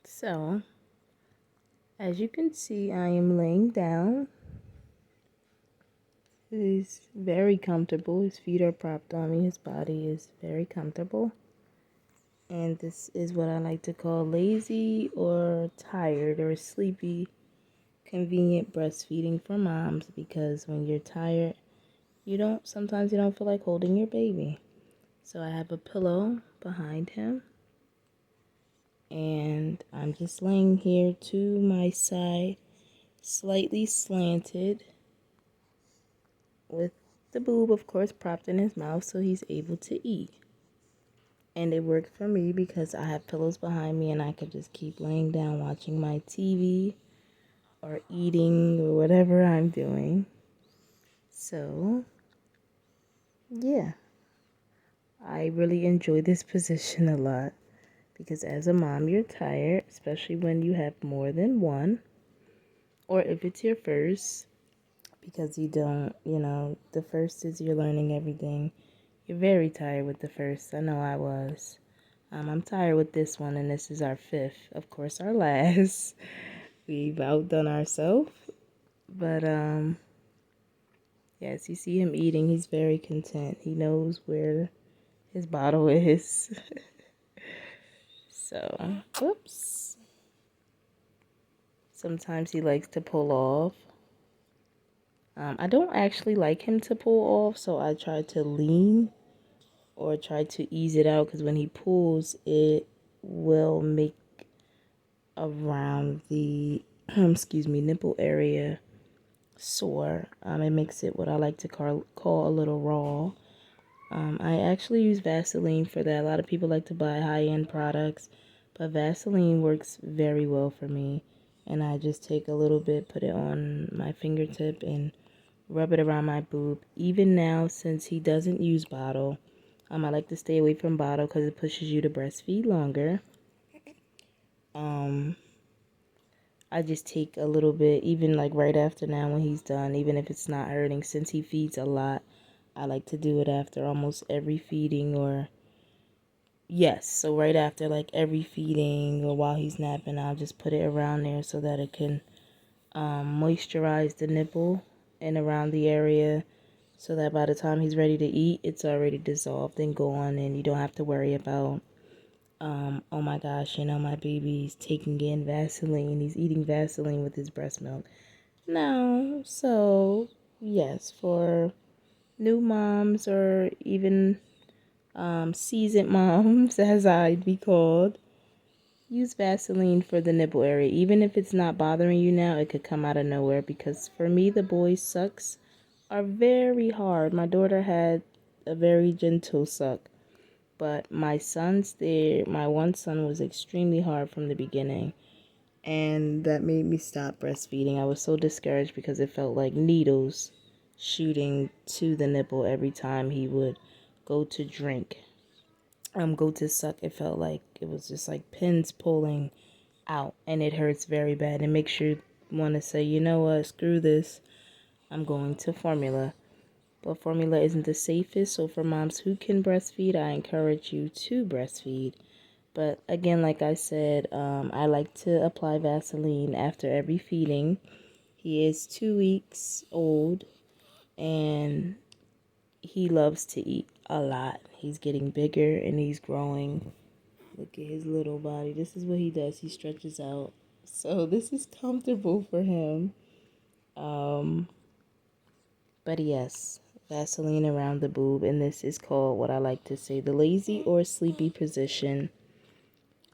So, as you can see, I am laying down. He's very comfortable. His feet are propped on me. His body is very comfortable. And this is what I like to call lazy or tired or sleepy, convenient breastfeeding for moms, because when you're tired, sometimes you don't feel like holding your baby. So I have a pillow behind him, and I'm just laying here to my side, slightly slanted, with the boob, of course, propped in his mouth so he's able to eat. And it worked for me because I have pillows behind me and I could just keep laying down watching my TV or eating or whatever I'm doing. So, yeah, I really enjoy this position a lot because as a mom, you're tired, especially when you have more than one, or if it's your first, because the first is you're learning everything. You're very tired with the first. I know I was. I'm tired with this one, and this is our fifth. Of course, our last. We've outdone ourselves. But, yes, you see him eating. He's very content. He knows where his bottle is. So, whoops. Sometimes he likes to pull off. I don't actually like him to pull off, so I try to lean or try to ease it out, because when he pulls, it will make around the nipple area sore. It makes it what I like to call a little raw. I actually use Vaseline for that. A lot of people like to buy high-end products, but Vaseline works very well for me. And I just take a little bit, put it on my fingertip, and rub it around my boob. Even now, since he doesn't use bottle, I like to stay away from bottle because it pushes you to breastfeed longer. I just take a little bit, even like right after now when he's done, even if it's not hurting, since he feeds a lot. I like to do it after almost every feeding, or yes, so right after like every feeding or while he's napping, I'll just put it around there so that it can moisturize the nipple and around the area, so that by the time he's ready to eat, it's already dissolved and gone, and you don't have to worry about oh my gosh, my baby's taking in Vaseline. He's eating Vaseline with his breast milk. No. So, yes, for new moms or even seasoned moms, as I'd be called, use Vaseline for the nipple area. Even if it's not bothering you now, it could come out of nowhere, because for me, the boys' sucks are very hard. My daughter had a very gentle suck. But my one son was extremely hard from the beginning. And that made me stop breastfeeding. I was so discouraged because it felt like needles shooting to the nipple every time he would go to drink. Go to suck. It felt like it was just like pins pulling out. And it hurts very bad. It makes you want to say, you know what, screw this. I'm going to formula. But formula isn't the safest, so for moms who can breastfeed, I encourage you to breastfeed. But again, like I said, I like to apply Vaseline after every feeding. He is 2 weeks old, and he loves to eat a lot. He's getting bigger and he's growing. Look at his little body. This is what he does. He stretches out. So this is comfortable for him. But yes, Vaseline around the boob, and this is called, what I like to say, the lazy or sleepy position.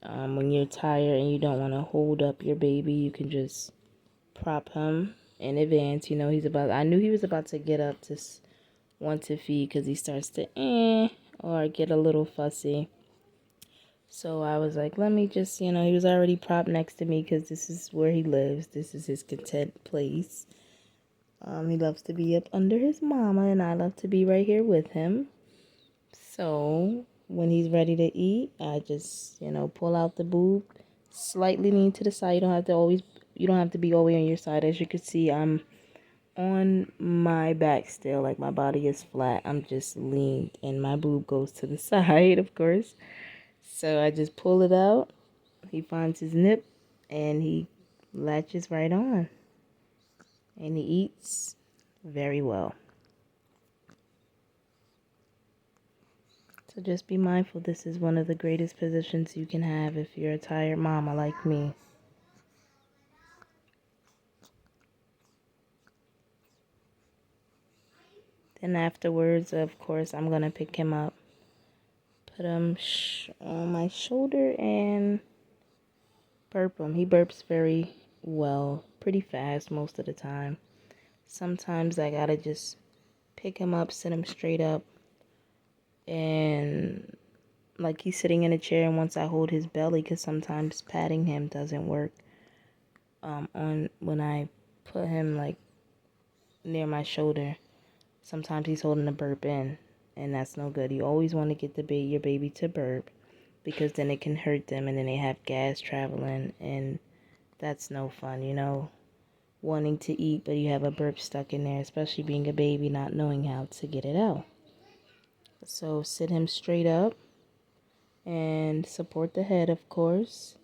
When you're tired and you don't want to hold up your baby, you can just prop him in advance. I knew he was about to get up to want to feed, because he starts to or get a little fussy. So I was like, let me just, he was already propped next to me because this is where he lives. This is his content place. He loves to be up under his mama, and I love to be right here with him. So when he's ready to eat, I just, pull out the boob, slightly lean to the side. You don't have to be all the way on your side. As you can see, I'm on my back still, like my body is flat. I'm just leaned, and my boob goes to the side, of course. So I just pull it out, he finds his nip and he latches right on. And he eats very well. So just be mindful, this is one of the greatest positions you can have if you're a tired mama like me. Then afterwards, of course, I'm going to pick him up, put him on my shoulder and burp him. He burps very well, pretty fast most of the time. Sometimes I got to just pick him up, sit him straight up, and like he's sitting in a chair, and once I hold his belly, because sometimes patting him doesn't work on when I put him like near my shoulder. Sometimes he's holding a burp in, and that's no good. You always want to get your baby to burp, because then it can hurt them, and then they have gas traveling, and that's no fun, wanting to eat, but you have a burp stuck in there, especially being a baby, not knowing how to get it out. So sit him straight up and support the head, of course.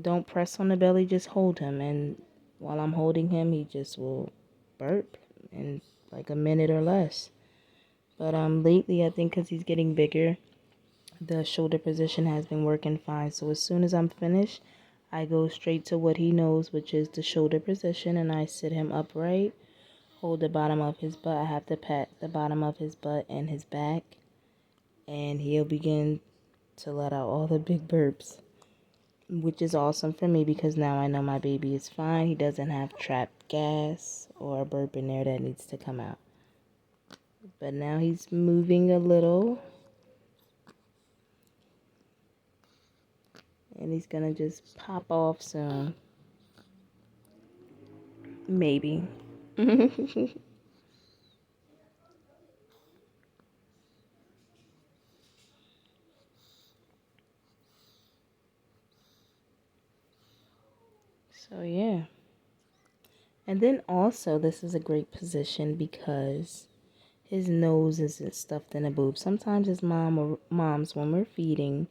Don't press on the belly, just hold him, and while I'm holding him, he just will burp in like a minute or less. But lately, I think because he's getting bigger, the shoulder position has been working fine. So as soon as I'm finished, I go straight to what he knows, which is the shoulder position, and I sit him upright, hold the bottom of his butt. I have to pat the bottom of his butt and his back, and he'll begin to let out all the big burps, which is awesome for me because now I know my baby is fine. He doesn't have trapped gas or a burp in there that needs to come out. But now he's moving a little, and he's gonna just pop off soon. Maybe. So yeah. And then also, this is a great position because his nose isn't stuffed in a boob. Sometimes as moms, when we're feeding,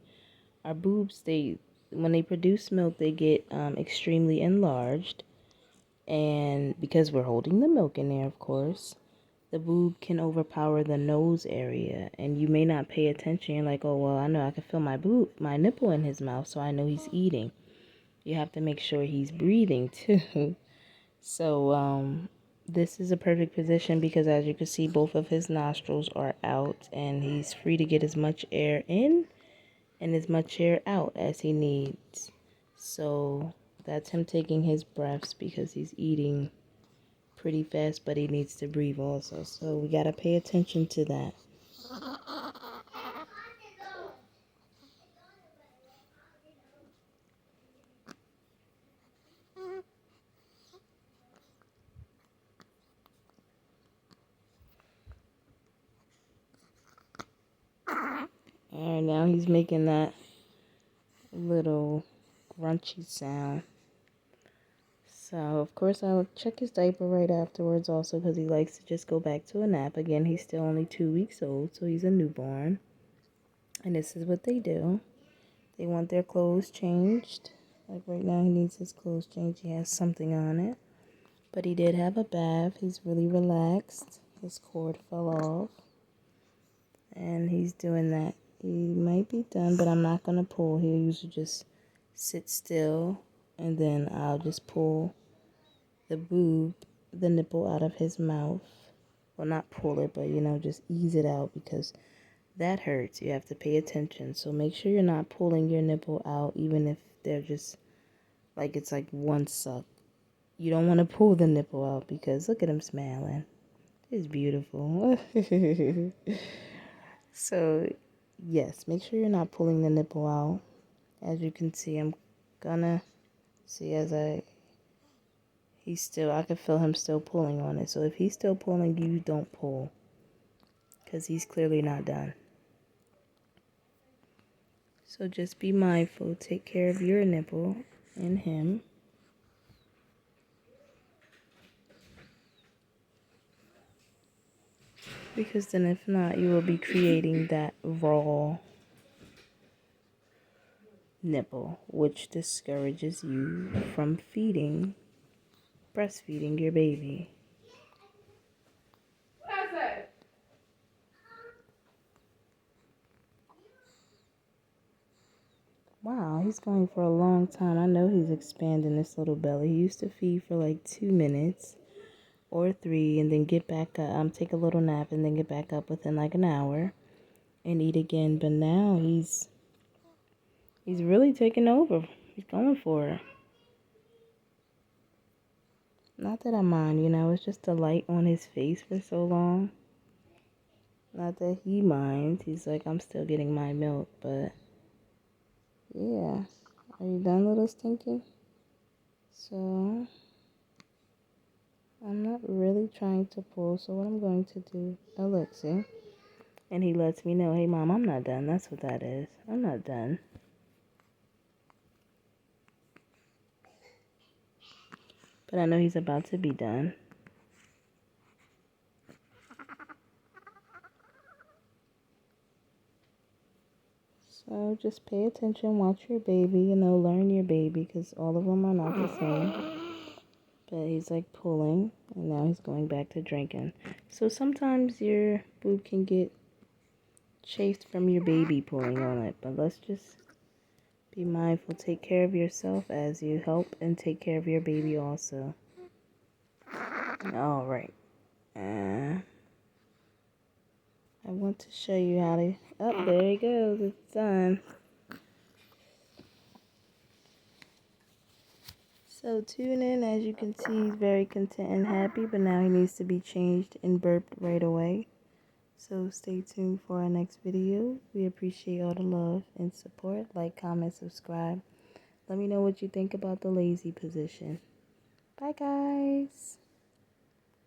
our boobs, when they produce milk, they get extremely enlarged. And because we're holding the milk in there, of course, the boob can overpower the nose area. And you may not pay attention. You're like, oh, well, I know I can feel my nipple in his mouth, so I know he's eating. You have to make sure he's breathing too. So this is a perfect position because as you can see, both of his nostrils are out and he's free to get as much air in and as much air out as he needs. So that's him taking his breaths because he's eating pretty fast, but he needs to breathe also. So we got to pay attention to that. And now he's making that little crunchy sound. So, of course, I'll check his diaper right afterwards also because he likes to just go back to a nap. Again, he's still only 2 weeks old, so he's a newborn. And this is what they do. They want their clothes changed. Like right now, he needs his clothes changed. He has something on it. But he did have a bath. He's really relaxed. His cord fell off. And he's doing that. He might be done, but I'm not going to pull. He'll usually just sit still. And then I'll just pull the nipple out of his mouth. Well, not pull it, but just ease it out because that hurts. You have to pay attention. So make sure you're not pulling your nipple out, even if they're just like it's like one suck. You don't want to pull the nipple out because look at him smiling. It's beautiful. So, yes, make sure you're not pulling the nipple out. As you can see, I'm gonna see I can feel him still pulling on it. So if he's still pulling, you don't pull. Because he's clearly not done. So just be mindful. Take care of your nipple and him. Because then if not, you will be creating that raw nipple, which discourages you from breastfeeding your baby. Wow, he's going for a long time. I know he's expanding this little belly. He used to feed for like 2 minutes or 3 and then get back up, take a little nap and then get back up within like an hour and eat again. But now he's really taking over. He's going for it. Not that I mind, it's just the light on his face for so long. Not that he minds. He's like, I'm still getting my milk, but yeah. Are you done, little stinky? So, I'm not really trying to pull, so what I'm going to do, Alexi, and he lets me know, hey, Mom, I'm not done. That's what that is. I'm not done. But I know he's about to be done. So just pay attention, watch your baby, learn your baby, because all of them are not the same. But he's like pulling, and now he's going back to drinking. So sometimes your boob can get chafed from your baby pulling on it, but let's just be mindful. Take care of yourself as you help and take care of your baby also. All right. I want to show you how to... Oh, there he goes. It's done. So tune in. As you can see, he's very content and happy, but now he needs to be changed and burped right away. So stay tuned for our next video. We appreciate all the love and support. Like, comment, subscribe. Let me know what you think about the lazy position. Bye, guys.